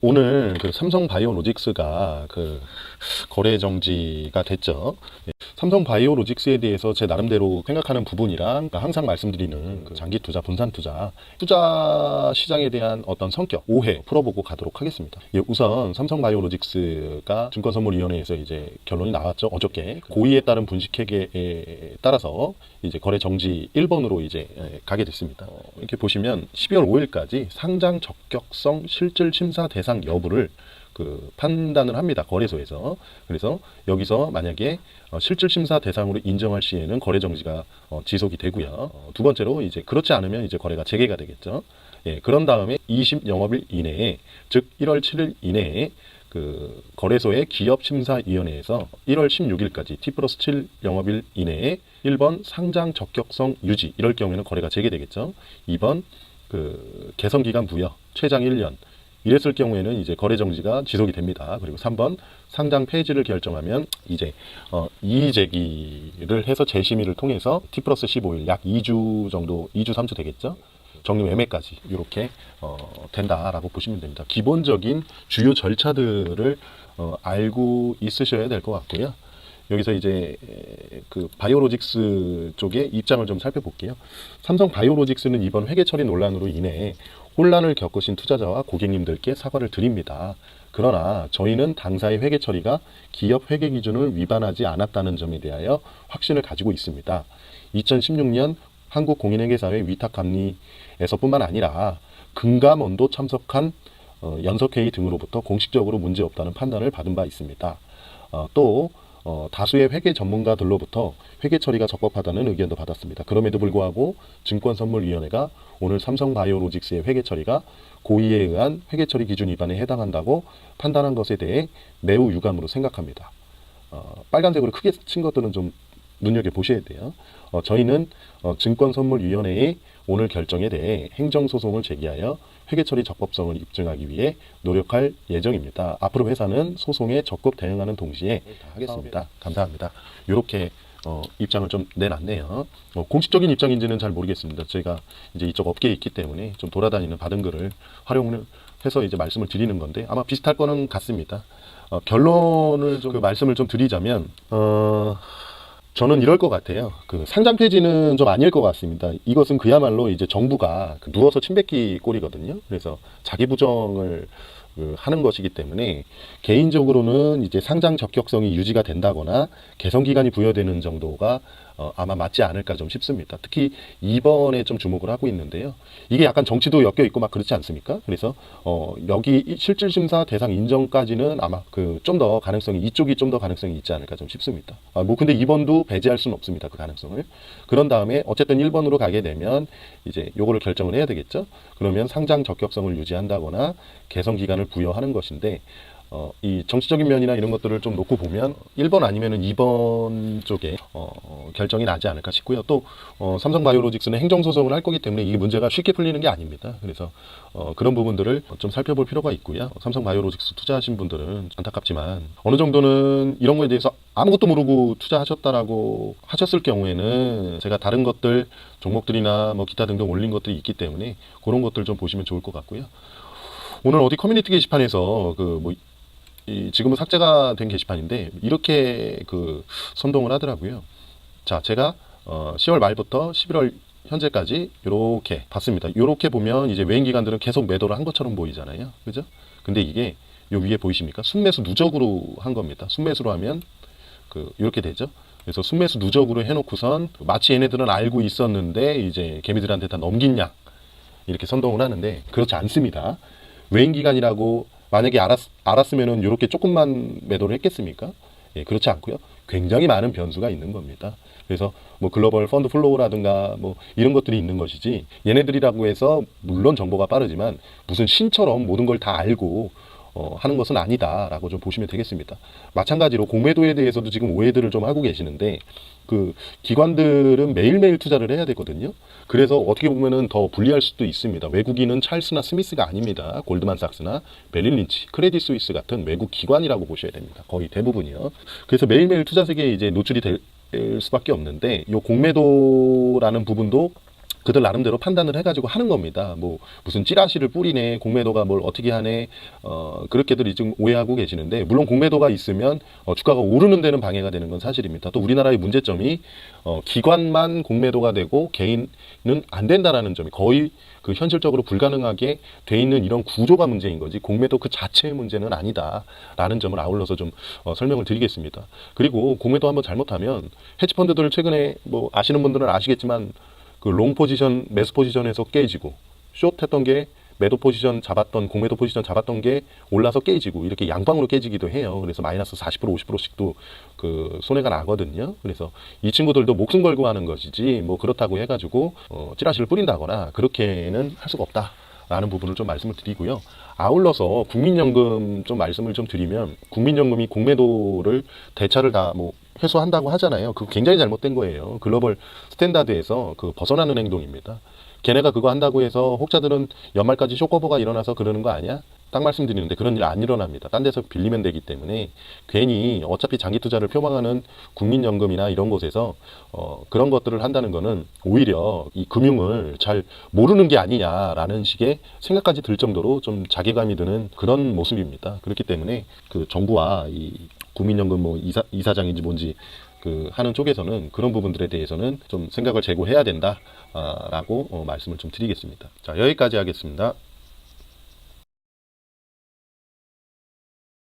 오늘 그 삼성바이오로직스가 그 거래 정지가 됐죠. 삼성바이오로직스에 대해서 제 나름대로 생각하는 부분이랑 항상 말씀드리는 그 장기 투자, 분산 투자 시장에 대한 어떤 성격, 오해 풀어보고 가도록 하겠습니다. 예, 우선 삼성바이오로직스가 증권선물위원회에서 이제 결론이 나왔죠. 어저께 고의에 따른 분식회계에 따라서 이제 거래 정지 1번으로 이제 가게 됐습니다. 이렇게 보시면 12월 5일까지 상장 적격성 실질 심사 대상 여부를 그 판단을 합니다. 거래소에서. 그래서 여기서 만약에 실질 심사 대상으로 인정할 시에는 거래 정지가 지속이 되고요. 두 번째로 이제 그렇지 않으면 이제 거래가 재개가 되겠죠. 예, 그런 다음에 20영업일 이내에, 즉 1월 7일 이내에 그 거래소의 기업심사위원회에서 1월 16일까지 T+7 영업일 이내에 1번 상장 적격성 유지, 이럴 경우에는 거래가 재개되겠죠. 2번 그 개선기간 부여 최장 1년, 이랬을 경우에는 이제 거래 정지가 지속이 됩니다. 그리고 3번 상장 폐지를 결정하면 이제 이의 제기를 해서 재심의를 통해서 T+15일 약 2주 정도, 2주 3주 되겠죠. 정리 매매까지 이렇게 된다라고 보시면 됩니다. 기본적인 주요 절차들을 알고 있으셔야 될 것 같고요. 여기서 이제 그 바이오로직스 쪽의 입장을 좀 살펴볼게요. 삼성 바이오로직스는 이번 회계 처리 논란으로 인해 혼란을 겪으신 투자자와 고객님들께 사과를 드립니다. 그러나 저희는 당사의 회계 처리가 기업 회계 기준을 위반하지 않았다는 점에 대하여 확신을 가지고 있습니다. 2016년 한국공인회계사회 위탁감리에서뿐만 아니라 금감원도 참석한 연석회의 등으로부터 공식적으로 문제없다는 판단을 받은 바 있습니다. 또 다수의 회계 전문가들로부터 회계 처리가 적법하다는 의견도 받았습니다. 그럼에도 불구하고 증권선물위원회가 오늘 삼성바이오로직스의 회계 처리가 고의에 의한 회계 처리 기준 위반에 해당한다고 판단한 것에 대해 매우 유감으로 생각합니다. 빨간색으로 크게 친 것들은 좀 눈여겨보셔야 돼요. 저희는 증권선물위원회의 오늘 결정에 대해 행정소송을 제기하여 회계처리 적법성을 입증하기 위해 노력할 예정입니다. 앞으로 회사는 소송에 적극 대응하는 동시에 하겠습니다. 감사합니다. 이렇게 입장을 좀 내놨네요. 공식적인 입장인지는 잘 모르겠습니다. 제가 이제 이쪽 업계에 있기 때문에 좀 돌아다니는 받은 글을 활용을 해서 이제 말씀을 드리는 건데 아마 비슷할 거는 같습니다. 결론을 좀 말씀을 좀 드리자면 저는 이럴 것 같아요. 그 상장 폐지는 좀 아닐 것 같습니다. 이것은 그야말로 이제 정부가 누워서 침 뱉기 꼴이거든요. 그래서 자기 부정을 하는 것이기 때문에 개인적으로는 이제 상장 적격성이 유지가 된다거나 개선 기간이 부여되는 정도가 아마 맞지 않을까 좀 싶습니다. 특히 이번에 좀 주목을 하고 있는데요. 이게 약간 정치도 엮여 있고 막 그렇지 않습니까? 그래서 여기 실질 심사 대상 인정까지는 아마 그 좀 더 가능성이, 이쪽이 좀 더 가능성이 있지 않을까 좀 싶습니다. 뭐 근데 2번도 배제할 수는 없습니다. 그 가능성을. 그런 다음에 어쨌든 1번으로 가게 되면 이제 요거를 결정을 해야 되겠죠. 그러면 상장 적격성을 유지한다거나 개선 기간을 부여하는 것인데 이 정치적인 면이나 이런 것들을 좀 놓고 보면 1번 아니면은 2번 쪽에 결정이 나지 않을까 싶고요. 또 삼성바이오로직스는 행정소송을 할 거기 때문에 이게 문제가 쉽게 풀리는 게 아닙니다. 그래서 그런 부분들을 좀 살펴볼 필요가 있고요. 삼성바이오로직스 투자하신 분들은 안타깝지만 어느 정도는 이런 거에 대해서 아무것도 모르고 투자하셨다라고 하셨을 경우에는 제가 다른 것들 종목들이나 뭐 기타 등등 올린 것들이 있기 때문에 그런 것들 좀 보시면 좋을 것 같고요. 오늘 어디 커뮤니티 게시판에서 지금은 삭제가 된 게시판인데 이렇게 그 선동을 하더라고요. 자, 제가 10월 말부터 11월 현재까지 이렇게 봤습니다. 이렇게 보면 이제 외인 기관들은 계속 매도를 한 것처럼 보이잖아요. 그죠? 근데 이게 요 위에 보이십니까? 순매수 누적으로 한 겁니다. 순매수로 하면 이렇게 되죠. 그래서 순매수 누적으로 해놓고선 마치 얘네들은 알고 있었는데 이제 개미들한테 다 넘긴 양 이렇게 선동을 하는데 그렇지 않습니다. 외인 기관이라고 만약에 알았으면은 이렇게 조금만 매도를 했겠습니까? 예, 그렇지 않고요. 굉장히 많은 변수가 있는 겁니다. 그래서 뭐 글로벌 펀드 플로우라든가 뭐 이런 것들이 있는 것이지 얘네들이라고 해서 물론 정보가 빠르지만 무슨 신처럼 모든 걸 다 알고 하는 것은 아니다라고 좀 보시면 되겠습니다. 마찬가지로 공매도에 대해서도 지금 오해들을 좀 하고 계시는데 그 기관들은 매일매일 투자를 해야 되거든요. 그래서 어떻게 보면은 더 불리할 수도 있습니다. 외국인은 찰스나 스미스가 아닙니다. 골드만삭스나 베릴린치, 크레딧 스위스 같은 외국 기관이라고 보셔야 됩니다. 거의 대부분이요. 그래서 매일매일 투자 세계에 이제 노출이 될 수밖에 없는데 이 공매도라는 부분도 그들 나름대로 판단을 해가지고 하는 겁니다. 뭐 무슨 찌라시를 뿌리네, 공매도가 뭘 어떻게 하네, 그렇게들 지금 오해하고 계시는데, 물론 공매도가 있으면 주가가 오르는 데는 방해가 되는 건 사실입니다. 또 우리나라의 문제점이 기관만 공매도가 되고 개인은 안 된다라는 점이 거의 그 현실적으로 불가능하게 돼 있는 이런 구조가 문제인 거지, 공매도 그 자체의 문제는 아니다라는 점을 아울러서 좀 설명을 드리겠습니다. 그리고 공매도 한번 잘못하면 헤지펀드들 최근에 뭐 아시는 분들은 아시겠지만 그 롱 포지션, 매수 포지션에서 깨지고, 숏 했던 게 매도 포지션 잡았던, 공매도 포지션 잡았던 게 올라서 깨지고, 이렇게 양방으로 깨지기도 해요. 그래서 마이너스 40%, 50%씩도 그 손해가 나거든요. 그래서 이 친구들도 목숨 걸고 하는 것이지, 뭐 그렇다고 해가지고 찌라시를 뿌린다거나 그렇게는 할 수가 없다라는 부분을 좀 말씀을 드리고요. 아울러서 국민연금 좀 말씀을 좀 드리면, 국민연금이 공매도를 대차를 다 뭐 회수한다고 하잖아요. 그거 굉장히 잘못된 거예요. 글로벌 스탠다드에서 그 벗어나는 행동입니다. 걔네가 그거 한다고 해서 혹자들은 연말까지 쇼커버가 일어나서 그러는 거 아니야? 딱 말씀드리는데 그런 일 안 일어납니다. 딴 데서 빌리면 되기 때문에, 괜히 어차피 장기 투자를 표방하는 국민연금이나 이런 곳에서 그런 것들을 한다는 거는 오히려 이 금융을 잘 모르는 게 아니냐라는 식의 생각까지 들 정도로 좀 자괴감이 드는 그런 모습입니다. 그렇기 때문에 그 정부와 이 국민연금 뭐 이사장인지 뭔지 그 하는 쪽에서는 그런 부분들에 대해서는 좀 생각을 재고해야 된다라고 말씀을 좀 드리겠습니다. 자, 여기까지 하겠습니다.